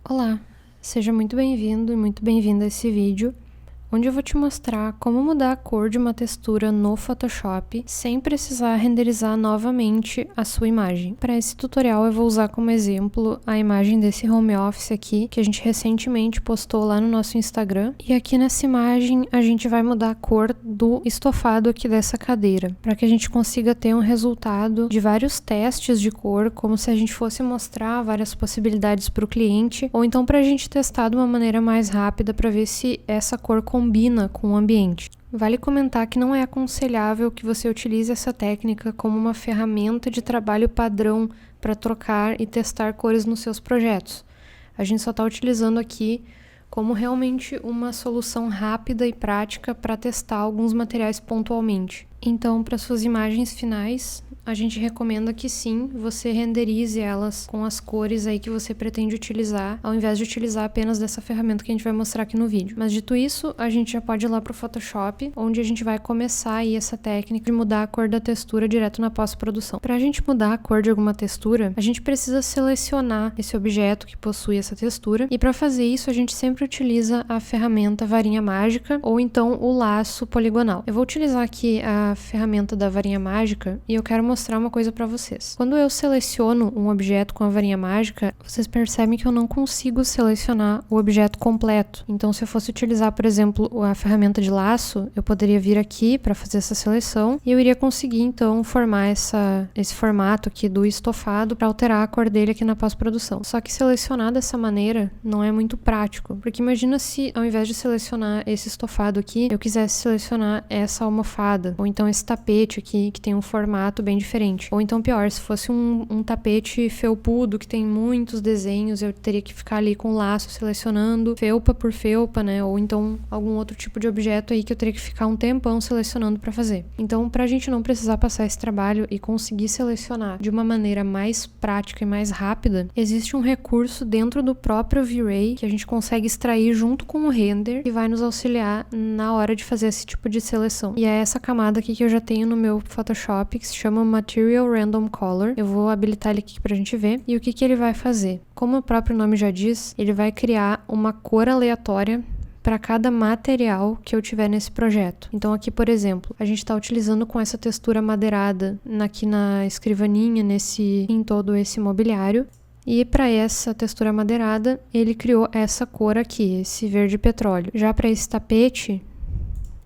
Olá, seja muito bem-vindo e muito bem-vinda a esse vídeo, onde eu vou te mostrar como mudar a cor de uma textura no Photoshop sem precisar renderizar novamente a sua imagem. Para esse tutorial eu vou usar como exemplo a imagem desse home office aqui, que a gente recentemente postou lá no nosso Instagram. E aqui nessa imagem a gente vai mudar a cor do estofado aqui dessa cadeira, para que a gente consiga ter um resultado de vários testes de cor, como se a gente fosse mostrar várias possibilidades para o cliente, ou então para a gente testar de uma maneira mais rápida para ver se essa cor combina com o ambiente. Vale comentar que não é aconselhável que você utilize essa técnica como uma ferramenta de trabalho padrão para trocar e testar cores nos seus projetos. A gente só está utilizando aqui como realmente uma solução rápida e prática para testar alguns materiais pontualmente. Então, para suas imagens finais, a gente recomenda que sim, você renderize elas com as cores aí que você pretende utilizar, ao invés de utilizar apenas dessa ferramenta que a gente vai mostrar aqui no vídeo. Mas dito isso, a gente já pode ir lá pro Photoshop, onde a gente vai começar aí essa técnica de mudar a cor da textura direto na pós-produção. Para a gente mudar a cor de alguma textura, a gente precisa selecionar esse objeto que possui essa textura, e para fazer isso a gente sempre utiliza a ferramenta varinha mágica, ou então o laço poligonal. Eu vou utilizar aqui a ferramenta da varinha mágica, e eu quero mostrar uma coisa para vocês. Quando eu seleciono um objeto com a varinha mágica, vocês percebem que eu não consigo selecionar o objeto completo. Então, se eu fosse utilizar, por exemplo, a ferramenta de laço, eu poderia vir aqui para fazer essa seleção e eu iria conseguir, então, formar esse formato aqui do estofado para alterar a cor dele aqui na pós-produção. Só que selecionar dessa maneira não é muito prático, porque imagina se, ao invés de selecionar esse estofado aqui, eu quisesse selecionar essa almofada, ou então esse tapete aqui, que tem um formato bem diferente. Ou então pior, se fosse um tapete felpudo que tem muitos desenhos, eu teria que ficar ali com o laço selecionando felpa por felpa, né? Ou então algum outro tipo de objeto aí que eu teria que ficar um tempão selecionando para fazer. Então, pra gente não precisar passar esse trabalho e conseguir selecionar de uma maneira mais prática e mais rápida, existe um recurso dentro do próprio V-Ray que a gente consegue extrair junto com o render e vai nos auxiliar na hora de fazer esse tipo de seleção. E é essa camada aqui que eu já tenho no meu Photoshop, que se chama Material Random Color. Eu vou habilitar ele aqui pra gente ver. E o que ele vai fazer? Como o próprio nome já diz, ele vai criar uma cor aleatória para cada material que eu tiver nesse projeto. Então aqui, por exemplo, a gente está utilizando com essa textura madeirada aqui na escrivaninha, em todo esse mobiliário. E para essa textura madeirada, ele criou essa cor aqui, esse verde petróleo. Já para esse tapete,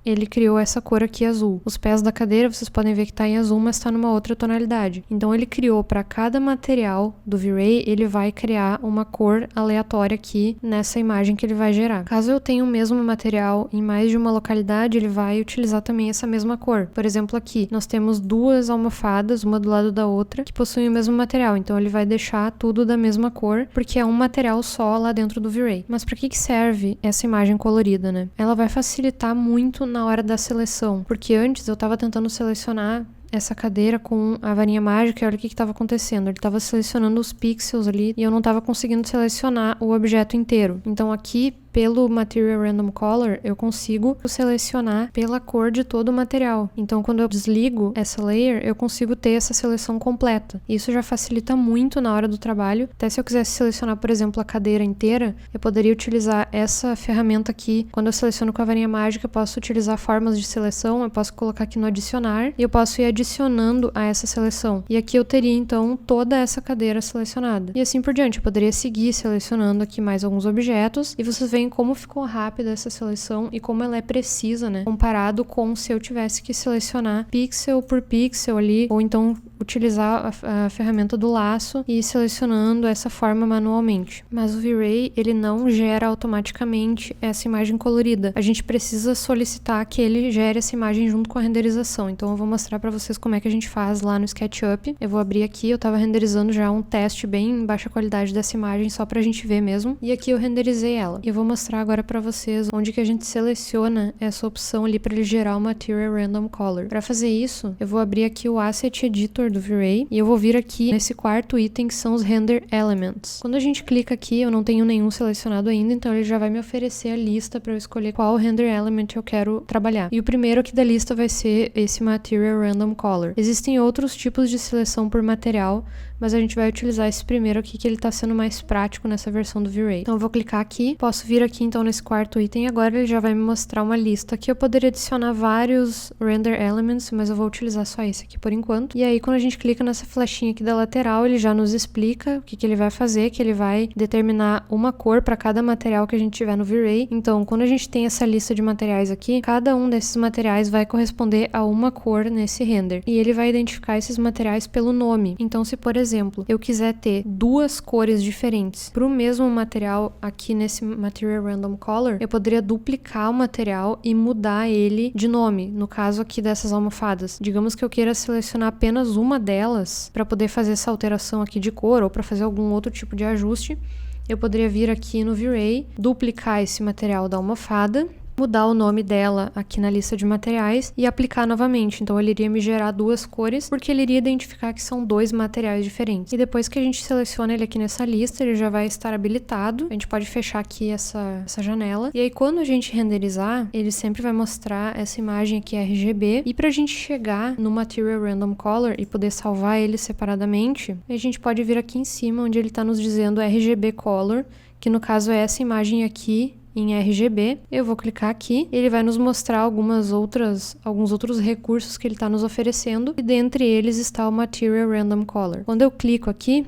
ele criou essa cor aqui azul. Os pés da cadeira, vocês podem ver que está em azul, mas está numa outra tonalidade. Então ele criou para cada material do V-Ray, ele vai criar uma cor aleatória aqui nessa imagem que ele vai gerar. Caso eu tenha o mesmo material em mais de uma localidade, ele vai utilizar também essa mesma cor. Por exemplo, aqui nós temos duas almofadas, uma do lado da outra, que possuem o mesmo material. Então ele vai deixar tudo da mesma cor, porque é um material só lá dentro do V-Ray. Mas para que serve essa imagem colorida, né? Ela vai facilitar muito na hora da seleção, porque antes eu estava tentando selecionar essa cadeira com a varinha mágica e olha o que estava acontecendo. Ele estava selecionando os pixels ali e eu não estava conseguindo selecionar o objeto inteiro. Então aqui, pelo Material Random Color, eu consigo selecionar pela cor de todo o material. Então, quando eu desligo essa layer, eu consigo ter essa seleção completa. Isso já facilita muito na hora do trabalho. Até se eu quisesse selecionar, por exemplo, a cadeira inteira, eu poderia utilizar essa ferramenta aqui. Quando eu seleciono com a varinha mágica, eu posso utilizar formas de seleção, eu posso colocar aqui no adicionar e eu posso ir adicionando a essa seleção. E aqui eu teria, então, toda essa cadeira selecionada. E assim por diante, eu poderia seguir selecionando aqui mais alguns objetos e vocês veem como ficou rápida essa seleção e como ela é precisa, né? Comparado com se eu tivesse que selecionar pixel por pixel ali, ou então utilizar a ferramenta do laço e ir selecionando essa forma manualmente. Mas o V-Ray, ele não gera automaticamente essa imagem colorida. A gente precisa solicitar que ele gere essa imagem junto com a renderização. Então eu vou mostrar pra vocês como é que a gente faz lá no SketchUp. Eu vou abrir aqui, eu tava renderizando já um teste bem em baixa qualidade dessa imagem, só pra gente ver mesmo. E aqui eu renderizei ela. Eu vou mostrar agora pra vocês onde que a gente seleciona essa opção ali pra ele gerar o Material Random Color. Pra fazer isso, eu vou abrir aqui o Asset Editor do V-Ray e eu vou vir aqui nesse quarto item que são os Render Elements. Quando a gente clica aqui, eu não tenho nenhum selecionado ainda, então ele já vai me oferecer a lista pra eu escolher qual Render Element eu quero trabalhar. E o primeiro aqui da lista vai ser esse Material Random Color. Existem outros tipos de seleção por material, mas a gente vai utilizar esse primeiro aqui, que ele tá sendo mais prático nessa versão do V-Ray. Então eu vou clicar aqui, posso vir aqui então nesse quarto item, agora ele já vai me mostrar uma lista. Aqui eu poderia adicionar vários render elements, mas eu vou utilizar só esse aqui por enquanto. E aí quando a gente clica nessa flechinha aqui da lateral, ele já nos explica o que ele vai fazer, que ele vai determinar uma cor para cada material que a gente tiver no V-Ray. Então quando a gente tem essa lista de materiais aqui, cada um desses materiais vai corresponder a uma cor nesse render. E ele vai identificar esses materiais pelo nome. Então se, por exemplo, eu quiser ter duas cores diferentes para o mesmo material aqui nesse Material Random Color, eu poderia duplicar o material e mudar ele de nome. No caso aqui dessas almofadas, digamos que eu queira selecionar apenas uma delas para poder fazer essa alteração aqui de cor ou para fazer algum outro tipo de ajuste, eu poderia vir aqui no V-Ray, duplicar esse material da almofada, mudar o nome dela aqui na lista de materiais e aplicar novamente. Então ele iria me gerar duas cores, porque ele iria identificar que são dois materiais diferentes. E depois que a gente seleciona ele aqui nessa lista, ele já vai estar habilitado. A gente pode fechar aqui essa janela. E aí quando a gente renderizar, ele sempre vai mostrar essa imagem aqui RGB. E pra gente chegar no Material Random Color e poder salvar ele separadamente, a gente pode vir aqui em cima, onde ele tá nos dizendo RGB Color, que no caso é essa imagem aqui, em RGB, eu vou clicar aqui, ele vai nos mostrar alguns outros recursos que ele está nos oferecendo, e dentre eles está o Material Random Color. Quando eu clico aqui,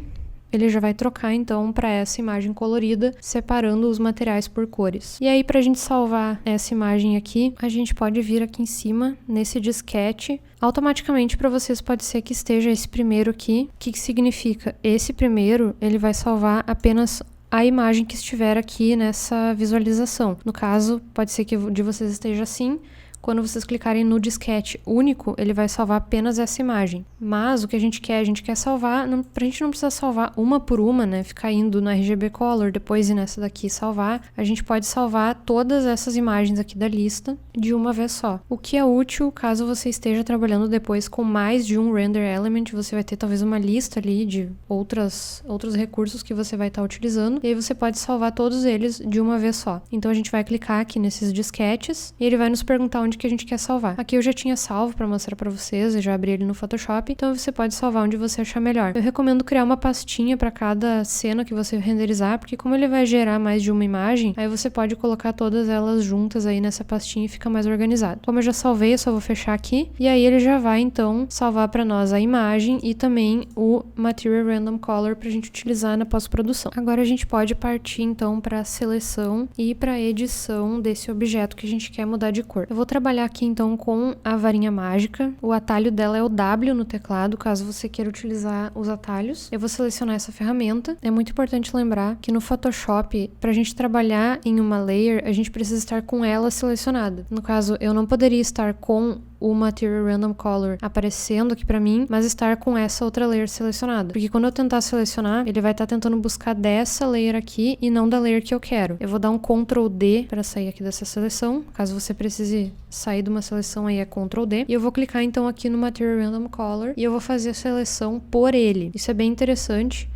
ele já vai trocar então para essa imagem colorida, separando os materiais por cores. E aí para a gente salvar essa imagem aqui, a gente pode vir aqui em cima, nesse disquete. Automaticamente para vocês pode ser que esteja esse primeiro aqui. O que significa? Esse primeiro, ele vai salvar apenas a imagem que estiver aqui nessa visualização. No caso, pode ser que de vocês esteja assim. Quando vocês clicarem no disquete único, ele vai salvar apenas essa imagem. Mas o que a gente quer salvar, pra gente não precisar salvar uma por uma, né? Ficar indo no RGB Color, depois ir nessa daqui salvar. A gente pode salvar todas essas imagens aqui da lista de uma vez só. O que é útil caso você esteja trabalhando depois com mais de um render element, você vai ter talvez uma lista ali de outros recursos que você vai estar utilizando. E aí você pode salvar todos eles de uma vez só. Então a gente vai clicar aqui nesses disquetes e ele vai nos perguntar onde que a gente quer salvar. Aqui eu já tinha salvo para mostrar para vocês, eu já abri ele no Photoshop, então você pode salvar onde você achar melhor. Eu recomendo criar uma pastinha para cada cena que você renderizar, porque como ele vai gerar mais de uma imagem, aí você pode colocar todas elas juntas aí nessa pastinha e fica mais organizado. Como eu já salvei, eu só vou fechar aqui, e aí ele já vai então salvar para nós a imagem e também o Material Random Color pra gente utilizar na pós-produção. Agora a gente pode partir então para a seleção e para a edição desse objeto que a gente quer mudar de cor. Eu vou trabalhar aqui então com a varinha mágica. O atalho dela é o W no teclado, caso você queira utilizar os atalhos. Eu vou selecionar essa ferramenta. É muito importante lembrar que no Photoshop, pra gente trabalhar em uma layer, a gente precisa estar com ela selecionada. No caso, eu não poderia estar com o Material Random Color aparecendo aqui pra mim, mas estar com essa outra layer selecionada. Porque quando eu tentar selecionar, ele vai estar tentando buscar dessa layer aqui e não da layer que eu quero. Eu vou dar um Ctrl D para sair aqui dessa seleção. Caso você precise sair de uma seleção, aí é Ctrl D. E eu vou clicar então aqui no Material Random Color e eu vou fazer a seleção por ele. Isso é bem interessante.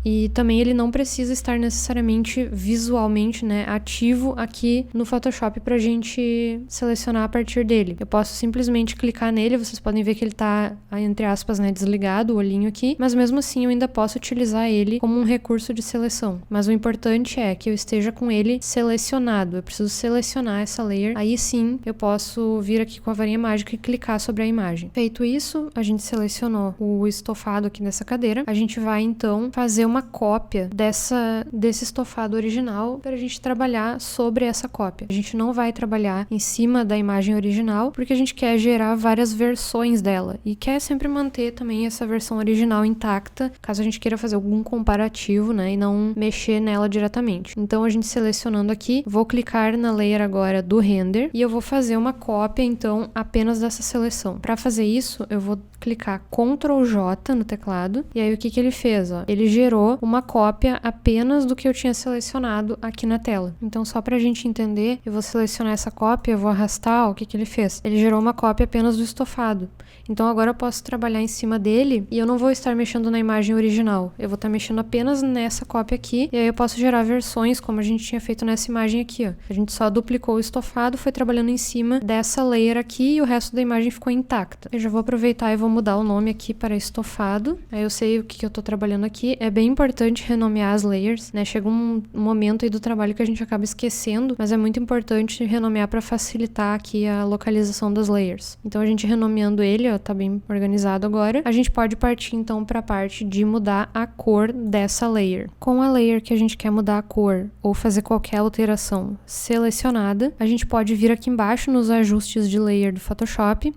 E também ele não precisa estar necessariamente visualmente, né, ativo aqui no Photoshop pra gente selecionar a partir dele. Eu posso simplesmente clicar nele, vocês podem ver que ele tá, entre aspas, né, desligado, o olhinho aqui, mas mesmo assim eu ainda posso utilizar ele como um recurso de seleção. Mas o importante é que eu esteja com ele selecionado. Eu preciso selecionar essa layer, aí sim eu posso vir aqui com a varinha mágica e clicar sobre a imagem. Feito isso, a gente selecionou o estofado aqui nessa cadeira. A gente vai então fazer uma cópia desse estofado original para a gente trabalhar sobre essa cópia. A gente não vai trabalhar em cima da imagem original porque a gente quer gerar várias versões dela e quer sempre manter também essa versão original intacta, caso a gente queira fazer algum comparativo, né, e não mexer nela diretamente. Então a gente selecionando aqui, vou clicar na layer agora do render e eu vou fazer uma cópia então apenas dessa seleção. Para fazer isso, eu vou clicar Ctrl J no teclado e aí o que ele fez? Ó? Ele gerou gerou uma cópia apenas do que eu tinha selecionado aqui na tela. Então, só pra gente entender, eu vou selecionar essa cópia, eu vou arrastar, o que que ele fez? Ele gerou uma cópia apenas do estofado. Então, agora eu posso trabalhar em cima dele e eu não vou estar mexendo na imagem original. Eu vou estar mexendo apenas nessa cópia aqui e aí eu posso gerar versões como a gente tinha feito nessa imagem aqui, ó. A gente só duplicou o estofado, foi trabalhando em cima dessa layer aqui e o resto da imagem ficou intacta. Eu já vou aproveitar e vou mudar o nome aqui para estofado. Aí eu sei o que eu tô trabalhando aqui. É bem importante renomear as layers, né? Chega um momento aí do trabalho que a gente acaba esquecendo, mas é muito importante renomear para facilitar aqui a localização das layers. Então a gente renomeando ele, ó, tá bem organizado agora. A gente pode partir então para a parte de mudar a cor dessa layer. Com a layer que a gente quer mudar a cor ou fazer qualquer alteração selecionada, a gente pode vir aqui embaixo nos ajustes de layer do Photoshop.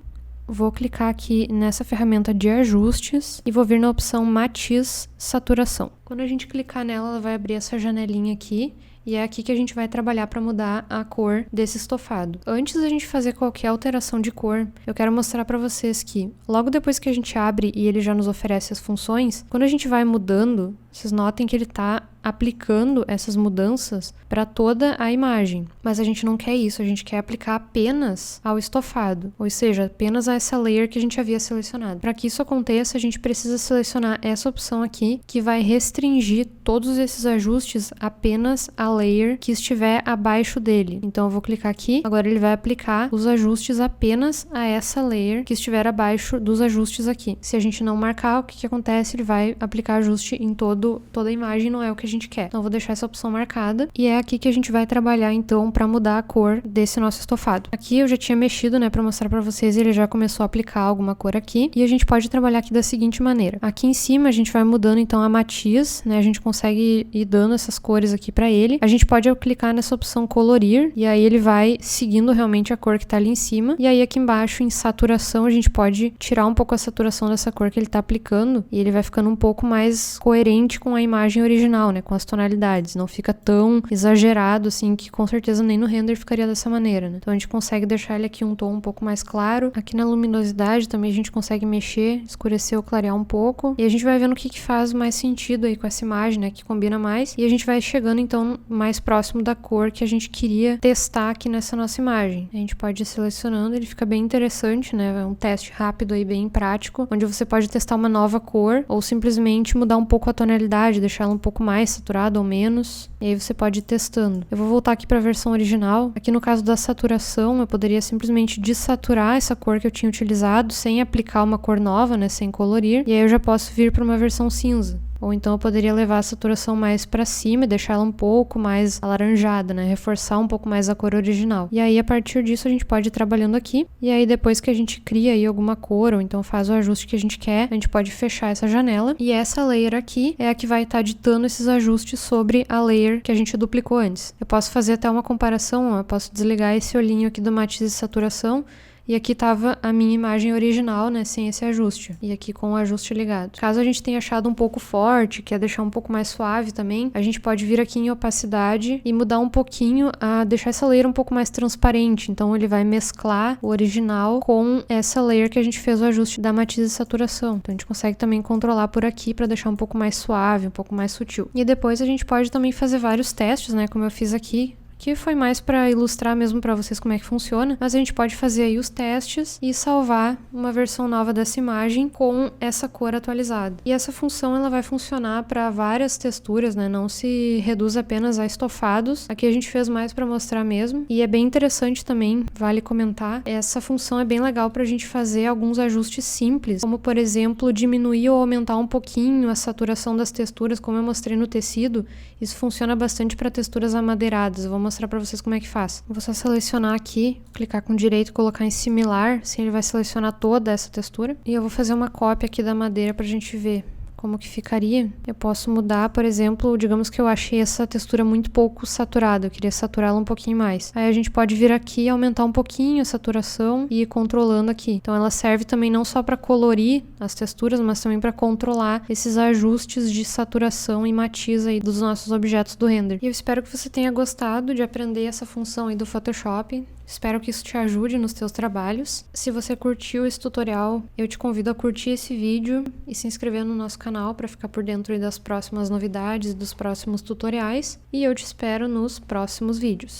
Vou clicar aqui nessa ferramenta de ajustes e vou vir na opção Matiz Saturação. Quando a gente clicar nela, ela vai abrir essa janelinha aqui. E é aqui que a gente vai trabalhar para mudar a cor desse estofado. Antes da gente fazer qualquer alteração de cor, eu quero mostrar para vocês que logo depois que a gente abre e ele já nos oferece as funções, quando a gente vai mudando, vocês notem que ele está aplicando essas mudanças para toda a imagem. Mas a gente não quer isso, a gente quer aplicar apenas ao estofado, ou seja, apenas a essa layer que a gente havia selecionado. Para que isso aconteça, a gente precisa selecionar essa opção aqui, que vai restringir todos esses ajustes apenas à layer que estiver abaixo dele. Então eu vou clicar aqui, agora ele vai aplicar os ajustes apenas a essa layer que estiver abaixo dos ajustes aqui. Se a gente não marcar, o que acontece? Ele vai aplicar ajuste em toda a imagem, não é o que a gente quer. Então eu vou deixar essa opção marcada e é aqui que a gente vai trabalhar então para mudar a cor desse nosso estofado. Aqui eu já tinha mexido, né, para mostrar para vocês, ele já começou a aplicar alguma cor aqui e a gente pode trabalhar aqui da seguinte maneira. Aqui em cima a gente vai mudando então a matiz, né, a gente consegue ir dando essas cores aqui para ele. A gente pode clicar nessa opção colorir e aí ele vai seguindo realmente a cor que tá ali em cima. E aí aqui embaixo em saturação a gente pode tirar um pouco a saturação dessa cor que ele tá aplicando e ele vai ficando um pouco mais coerente com a imagem original, né, com as tonalidades. Não fica tão exagerado assim que com certeza nem no render ficaria dessa maneira, né? Então a gente consegue deixar ele aqui um tom um pouco mais claro. Aqui na luminosidade também a gente consegue mexer, escurecer ou clarear um pouco. E a gente vai vendo o que faz mais sentido aí com essa imagem, né, que combina mais. E a gente vai chegando então mais próximo da cor que a gente queria testar aqui nessa nossa imagem. A gente pode ir selecionando, ele fica bem interessante, né? É um teste rápido aí, bem prático, onde você pode testar uma nova cor ou simplesmente mudar um pouco a tonalidade, deixar ela um pouco mais saturada ou menos. E aí você pode ir testando. Eu vou voltar aqui para a versão original. Aqui no caso da saturação, eu poderia simplesmente dessaturar essa cor que eu tinha utilizado sem aplicar uma cor nova, né? Sem colorir. E aí eu já posso vir para uma versão cinza. Ou então eu poderia levar a saturação mais para cima e deixar ela um pouco mais alaranjada, né? Reforçar um pouco mais a cor original. E aí, a partir disso, a gente pode ir trabalhando aqui. E aí, depois que a gente cria aí alguma cor, ou então faz o ajuste que a gente quer, a gente pode fechar essa janela. E essa layer aqui é a que vai estar ditando esses ajustes sobre a layer que a gente duplicou antes. Eu posso fazer até uma comparação, ó. Eu posso desligar esse olhinho aqui do matiz e saturação. E aqui estava a minha imagem original, né, sem esse ajuste. E aqui com o ajuste ligado. Caso a gente tenha achado um pouco forte, quer deixar um pouco mais suave também, a gente pode vir aqui em opacidade e mudar um pouquinho, a deixar essa layer um pouco mais transparente. Então ele vai mesclar o original com essa layer que a gente fez o ajuste da matiz e saturação. Então a gente consegue também controlar por aqui para deixar um pouco mais suave, um pouco mais sutil. E depois a gente pode também fazer vários testes, né, como eu fiz aqui, que foi mais para ilustrar mesmo para vocês como é que funciona, mas a gente pode fazer aí os testes e salvar uma versão nova dessa imagem com essa cor atualizada. E essa função ela vai funcionar para várias texturas, né? Não se reduz apenas a estofados. Aqui a gente fez mais para mostrar mesmo, e é bem interessante também, vale comentar, essa função é bem legal para a gente fazer alguns ajustes simples, como por exemplo, diminuir ou aumentar um pouquinho a saturação das texturas, como eu mostrei no tecido. Isso funciona bastante para texturas amadeiradas. Eu vou mostrar para vocês como é que faz. Eu vou só selecionar aqui, clicar com direito e colocar em similar, assim ele vai selecionar toda essa textura. E eu vou fazer uma cópia aqui da madeira pra gente ver como que ficaria. Eu posso mudar, por exemplo, digamos que eu achei essa textura muito pouco saturada, eu queria saturá-la um pouquinho mais. Aí a gente pode vir aqui e aumentar um pouquinho a saturação e ir controlando aqui. Então ela serve também não só para colorir as texturas, mas também para controlar esses ajustes de saturação e matiz aí dos nossos objetos do render. E eu espero que você tenha gostado de aprender essa função aí do Photoshop. Espero que isso te ajude nos teus trabalhos. Se você curtiu esse tutorial, eu te convido a curtir esse vídeo e se inscrever no nosso canal. canal para ficar por dentro das próximas novidades e dos próximos tutoriais. E eu te espero nos próximos vídeos.